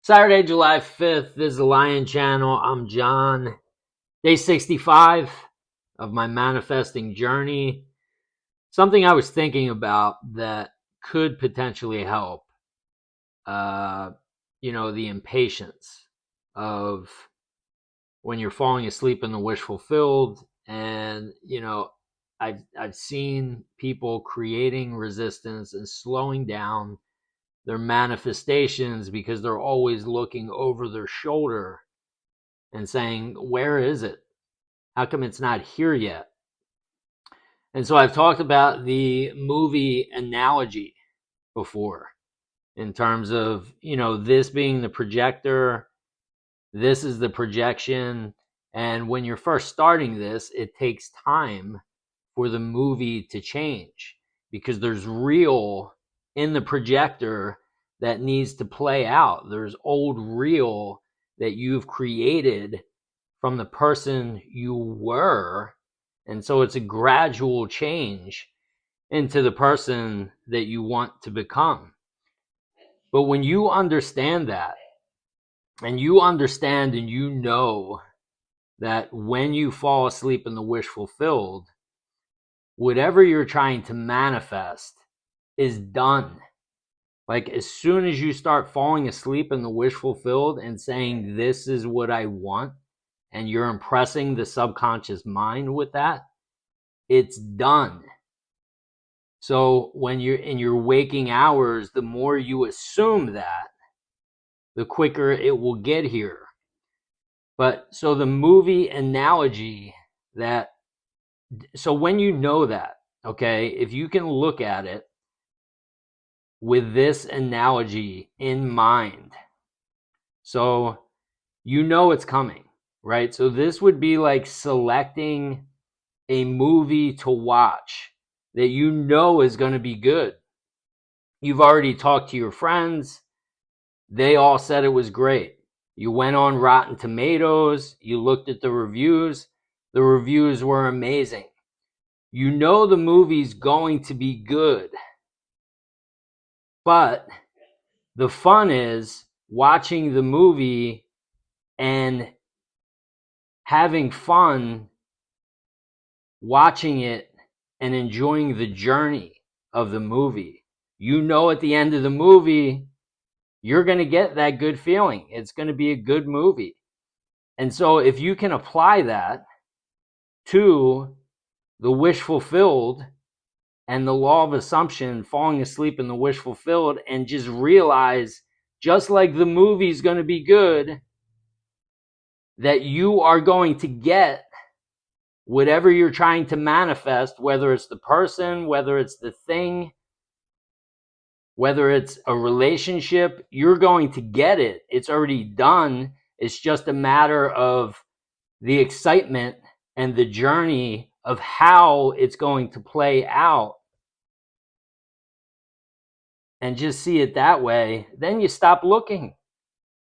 Saturday, July 5th. This is the Lion Channel. I'm John. Day 65 of my manifesting journey. Something I was thinking about that could potentially help. Uh, the impatience of when you're falling asleep in the wish fulfilled. And, I've seen people creating resistance and slowing down their manifestations because they're always looking over their shoulder and saying, where is it? How come it's not here yet? And so I've talked about the movie analogy before in terms of, this being the projector, this is the projection. And when you're first starting this, it takes time for the movie to change because there's real in the projector that needs to play out. There's old real that you've created from the person you were. And so it's a gradual change into the person that you want to become. But when you understand that, and you understand and you know that when you fall asleep in the wish fulfilled, whatever you're trying to manifest is done. Like as soon as you start falling asleep in the wish fulfilled and saying, this is what I want, and you're impressing the subconscious mind with that, it's done. So when you're in your waking hours, the more you assume that, the quicker it will get here. But so the movie analogy so when you know that, okay, if you can look at it with this analogy in mind, so it's coming, right? So this would be like selecting a movie to watch that is going to be good. You've already talked to your friends. They all said it was great. You went on Rotten Tomatoes. You looked at the reviews. The reviews were amazing. You know the movie's going to be good. But the fun is watching the movie and having fun watching it and enjoying the journey of the movie. At the end of the movie, you're going to get that good feeling. It's going to be a good movie. And so if you can apply that to the wish fulfilled and the law of assumption, falling asleep in the wish fulfilled, and just realize, just like the movie's going to be good, that you are going to get whatever you're trying to manifest, whether it's the person, whether it's the thing, whether it's a relationship, you're going to get it. It's already done. It's just a matter of the excitement and the journey of how it's going to play out. And just see it that way. Then you stop looking,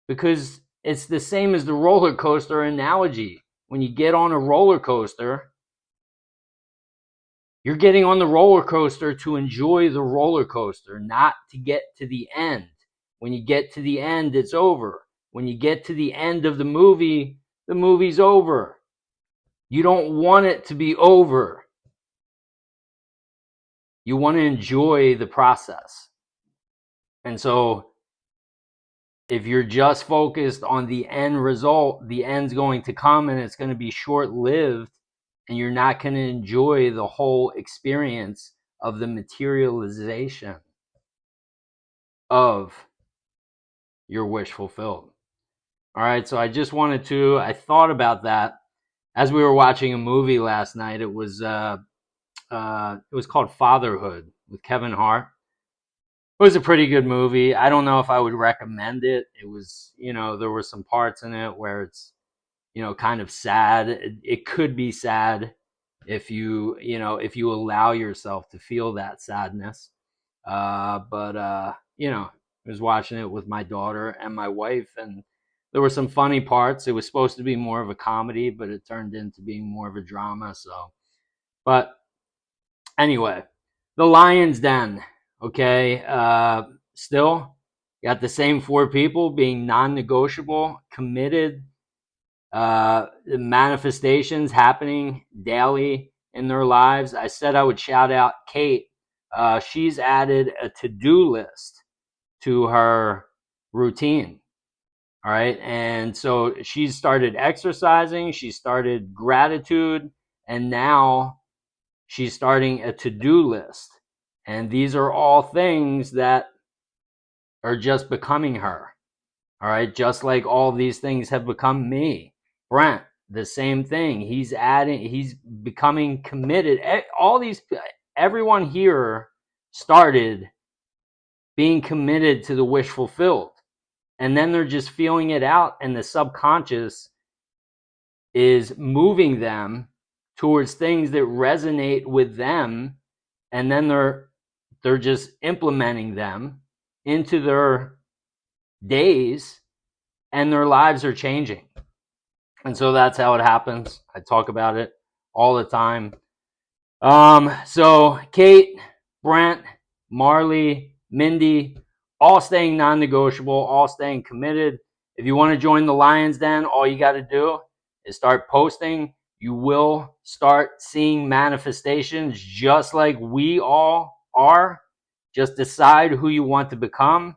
because it's the same as the roller coaster analogy. When you get on a roller coaster, you're getting on the roller coaster to enjoy the roller coaster, not to get to the end. When you get to the end, it's over. When you get to the end of the movie's over. You don't want it to be over. You want to enjoy the process. And so if you're just focused on the end result, the end's going to come and it's going to be short-lived, and you're not going to enjoy the whole experience of the materialization of your wish fulfilled. All right, so I thought about that as we were watching a movie last night. It was called Fatherhood with Kevin Hart. It was a pretty good movie. I don't know if I would recommend it. It was, there were some parts in it where it's, kind of sad. It could be sad if if you allow yourself to feel that sadness. But I was watching it with my daughter and my wife, and there were some funny parts. It was supposed to be more of a comedy, but it turned into being more of a drama. So, but anyway, The Lion's Den. Okay. Still, You got the same 4 people being non-negotiable, committed, manifestations happening daily in their lives. I said I would shout out Kate. She's added a to-do list to her routine. All right. And so she started exercising, she started gratitude, and now she's starting a to-do list. And these are all things that are just becoming her. All right. Just like all these things have become me. Brent, the same thing. He's becoming committed. Everyone here started being committed to the wish fulfilled. And then they're just feeling it out, and the subconscious is moving them towards things that resonate with them, and then they're just implementing them into their days, and their lives are changing. And so that's how it happens. I talk about it all the time. So Kate, Brent, Marley, Mindy, all staying non-negotiable, all staying committed. If you want to join the Lions Den, all you got to do is start posting. You will start seeing manifestations just like we all are. Just decide who you want to become.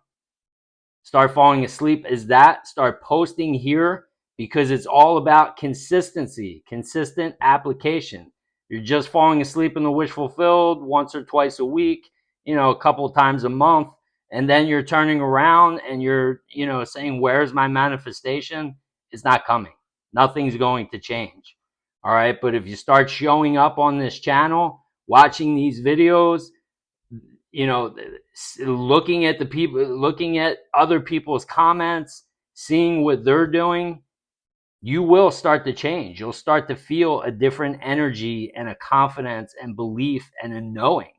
Start falling asleep as that. Start posting here, because it's all about consistency, consistent application. You're just falling asleep in the wish fulfilled once or twice a week, a couple of times a month, and then you're turning around and you're, saying, where's my manifestation? It's not coming. Nothing's going to change. All right. But if you start showing up on this channel, watching these videos, looking at the people, looking at other people's comments, seeing what they're doing, you will start to change. You'll start to feel a different energy and a confidence and belief and a knowing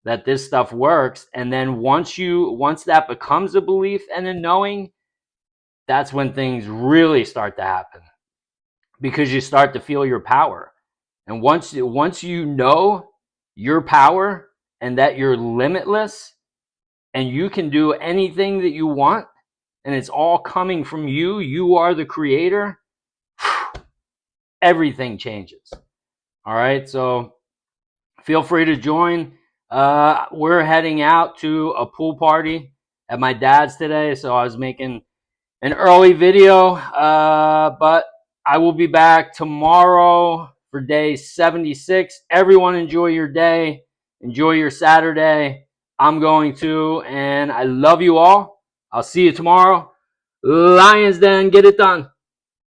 that this stuff works. And then once that becomes a belief and a knowing, that's when things really start to happen, because you start to feel your power. And once you know your power and that you're limitless and you can do anything that you want, and it's all coming from you, you are the creator, everything changes. All right, so feel free to join. We're heading out to a pool party at my dad's today, so I was making an early video, but I will be back tomorrow for day 76. Everyone enjoy your day. Enjoy your Saturday. I'm going to, and I love you all. I'll see you tomorrow. Lions Den, get it done.